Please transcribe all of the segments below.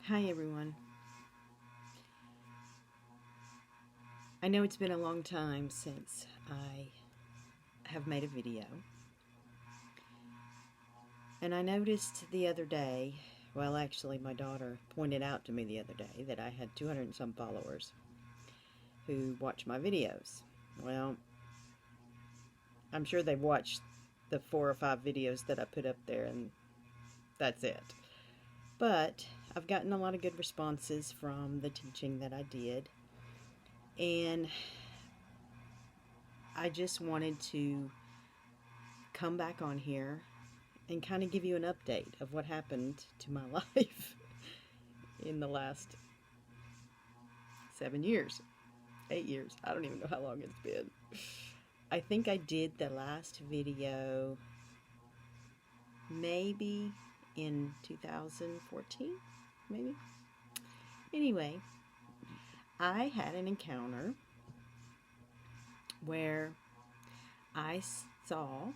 Hi everyone. I know it's been a long time since I have made a video, and I noticed the other day, well actually my daughter pointed out to me the other day that I had 200 and some followers who watch my videos. Well, I'm sure they've watched the 4 or 5 videos that I put up there and that's it. But I've gotten a lot of good responses from the teaching that I did, and I just wanted to come back on here and kind of give you an update of what happened to my life in the last 7 years, 8 years. I don't even know how long it's been. I think I did the last video maybe in 2014, maybe. Anyway, I had an encounter where I saw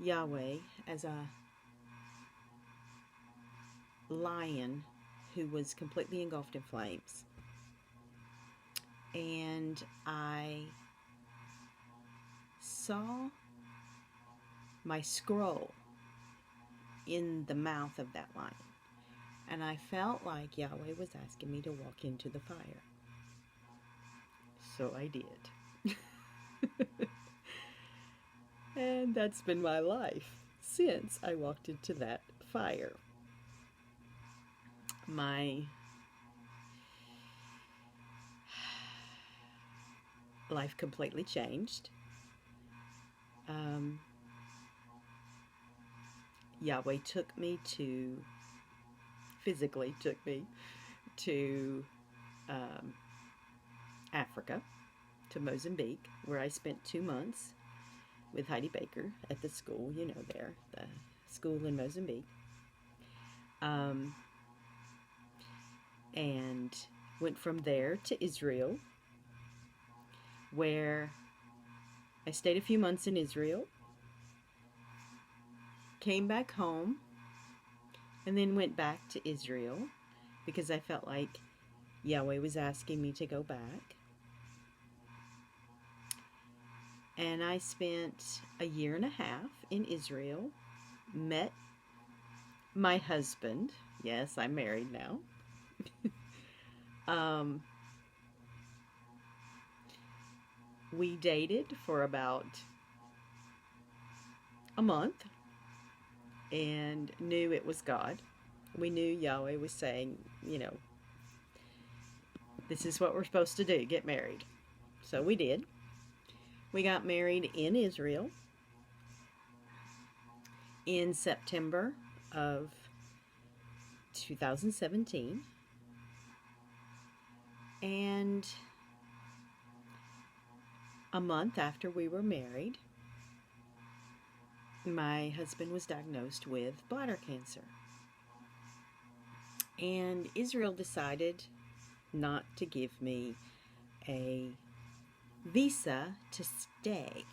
Yahweh as a lion who was completely engulfed in flames. And I saw my scroll in the mouth of that lion. And I felt like Yahweh was asking me to walk into the fire. So I did. And that's been my life since I walked into that fire. My life completely changed. Yahweh physically took me to Africa, to Mozambique, where I spent 2 months with Heidi Baker at the school, the school in Mozambique. And went from there to Israel, where I stayed a few months in Israel, came back home, and then went back to Israel because I felt like Yahweh was asking me to go back. And I spent a year and a half in Israel, met my husband. Yes, I'm married now. We dated for about a month and knew it was God. We knew Yahweh was saying, this is what we're supposed to do, get married. So we did. We got married in Israel in September of 2017. And a month after we were married, my husband was diagnosed with bladder cancer. And Israel decided not to give me a visa to stay,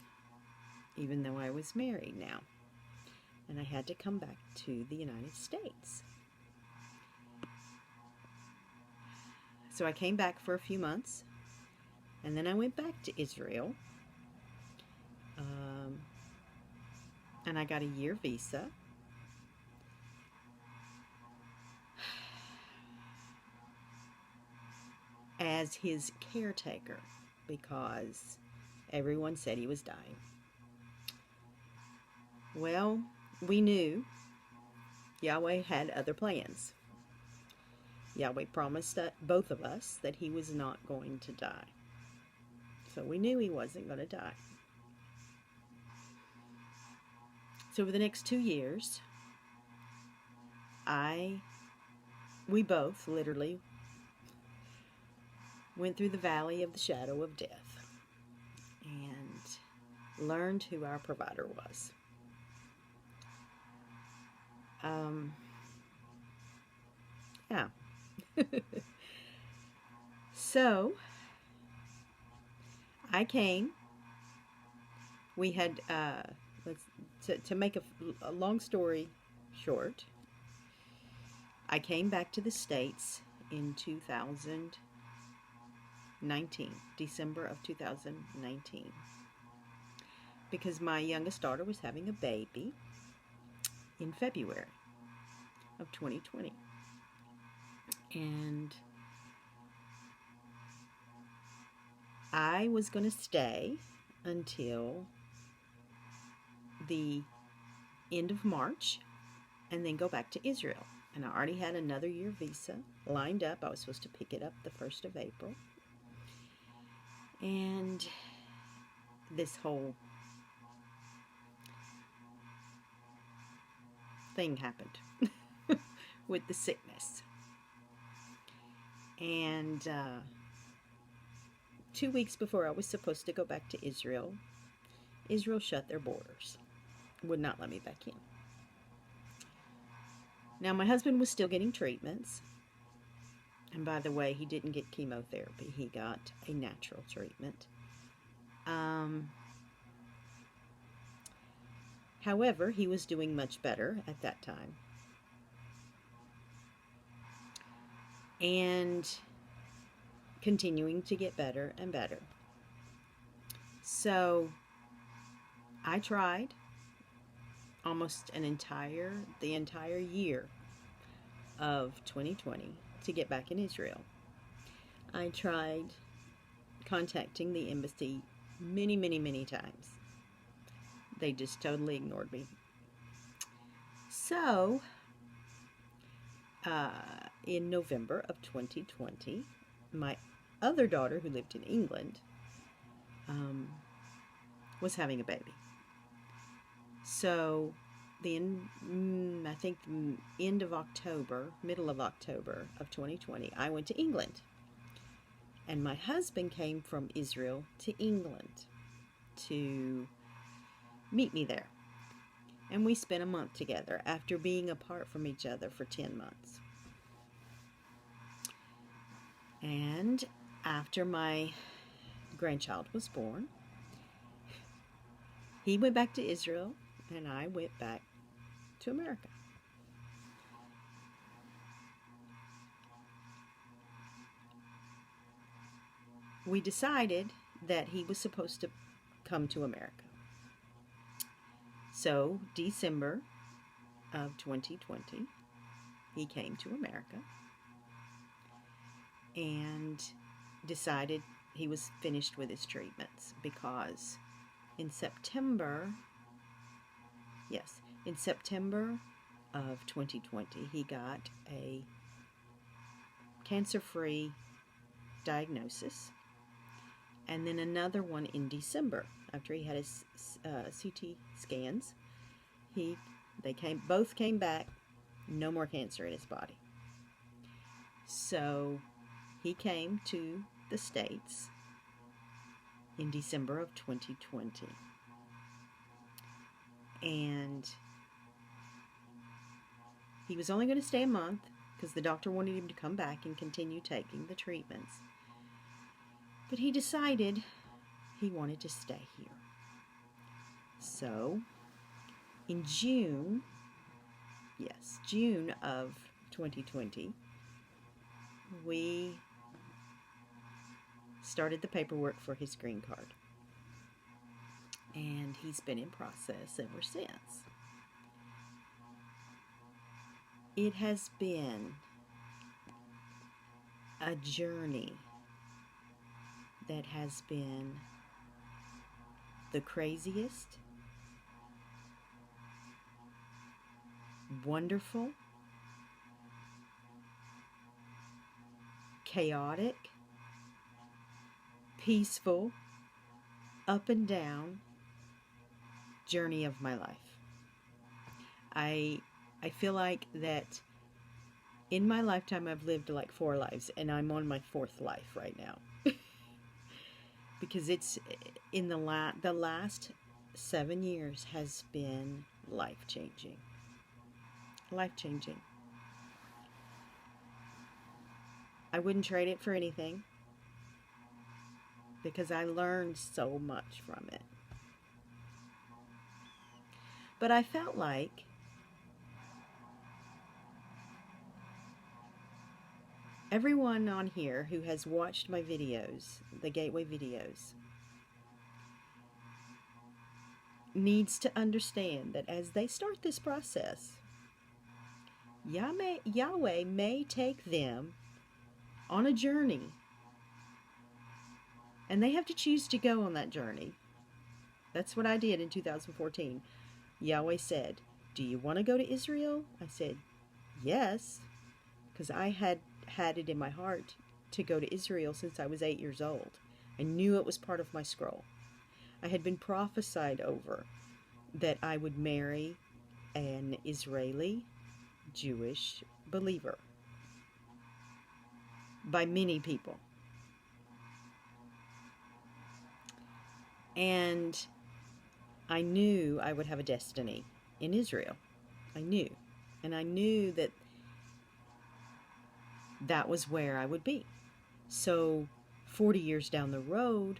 even though I was married now. And I had to come back to the United States. So I came back for a few months, and then I went back to Israel. And I got a year visa. As his caretaker, because everyone said he was dying. Well, we knew Yahweh had other plans. Yahweh promised both of us that he was not going to die. So we knew he wasn't going to die. So over the next 2 years, we both literally went through the valley of the shadow of death and learned who our provider was. Yeah. So I came. We had to make a long story short. I came back to the States in 2019, December of 2019, because my youngest daughter was having a baby in February of 2020. And I was going to stay until the end of March and then go back to Israel. And I already had another year visa lined up. I was supposed to pick it up the 1st of April. And this whole thing happened with the sickness. And 2 weeks before I was supposed to go back to Israel, Israel shut their borders, would not let me back in. Now, my husband was still getting treatments. And by the way, he didn't get chemotherapy. He got a natural treatment. However, he was doing much better at that time. And continuing to get better and better. So, I tried almost the entire year of 2020 to get back in Israel. I tried contacting the embassy many, many, many times. They just totally ignored me. So, in November of 2020, my other daughter, who lived in England, was having a baby. So, I think end of October, middle of October of 2020, I went to England. And my husband came from Israel to England to meet me there. And we spent a month together after being apart from each other for 10 months. And after my grandchild was born, he went back to Israel and I went back to America. We decided that he was supposed to come to America. So, December of 2020, he came to America and decided he was finished with his treatments because in September of 2020, he got a cancer-free diagnosis, and then another one in December after he had his CT scans. Both came back, no more cancer in his body. So he came to the States in December of 2020. And he was only going to stay a month because the doctor wanted him to come back and continue taking the treatments. But he decided he wanted to stay here. So, in June of 2020, we started the paperwork for his green card. And he's been in process ever since. It has been a journey that has been the craziest, wonderful, chaotic, peaceful, up and down journey of my life. I feel like that in my lifetime I've lived like 4 lives, and I'm on my 4th life right now. Because it's in the last 7 years has been life-changing. Life-changing. I wouldn't trade it for anything because I learned so much from it. But I felt like everyone on here who has watched my videos, the Gateway videos, needs to understand that as they start this process, Yahweh may take them on a journey, and they have to choose to go on that journey. That's what I did in 2014. Yahweh said, "Do you want to go to Israel?" I said, "Yes," because I had it in my heart to go to Israel since I was 8 years old. I knew it was part of my scroll. I had been prophesied over that I would marry an Israeli Jewish believer by many people. And I knew I would have a destiny in Israel. I knew. And I knew that that was where I would be. So 40 years down the road,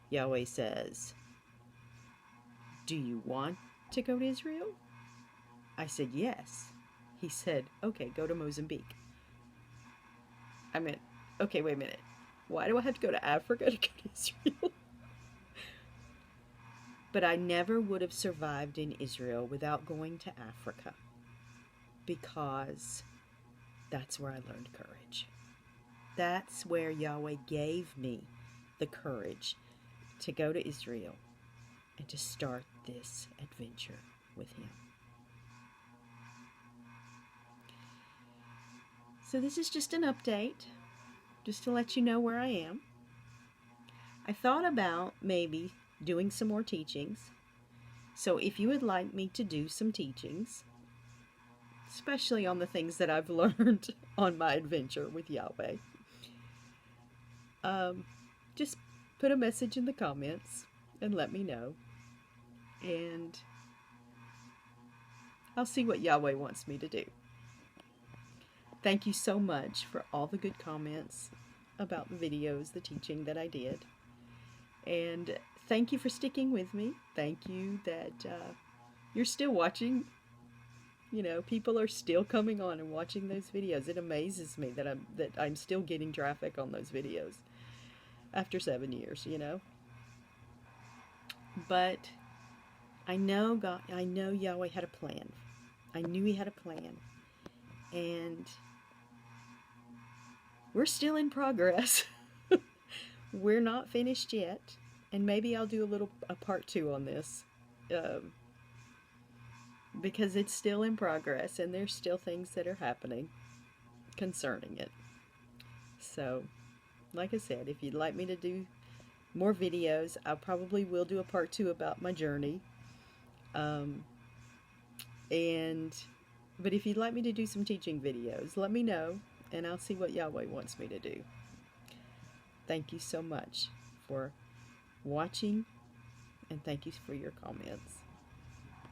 Yahweh says, "Do you want to go to Israel?" I said, "Yes." He said, "Okay, go to Mozambique." I meant, okay, wait a minute. Why do I have to go to Africa to go to Israel? But I never would have survived in Israel without going to Africa, because that's where I learned courage. That's where Yahweh gave me the courage to go to Israel and to start this adventure with Him. So this is just an update, just to let you know where I am. I thought about maybe doing some more teachings. So if you would like me to do some teachings, especially on the things that I've learned on my adventure with Yahweh, just put a message in the comments and let me know. And I'll see what Yahweh wants me to do. Thank you so much for all the good comments about the videos, the teaching that I did. And thank you for sticking with me. Thank you that you're still watching. You know, people are still coming on and watching those videos. It amazes me that I'm still getting traffic on those videos after 7 years, you know. But I know Yahweh had a plan. I knew He had a plan. And we're still in progress. We're not finished yet. And maybe I'll do a part 2 on this. Because it's still in progress and there's still things that are happening concerning it. So, like I said, if you'd like me to do more videos, I probably will do a part 2 about my journey. But if you'd like me to do some teaching videos, let me know and I'll see what Yahweh wants me to do. Thank you so much for watching, and thank you for your comments.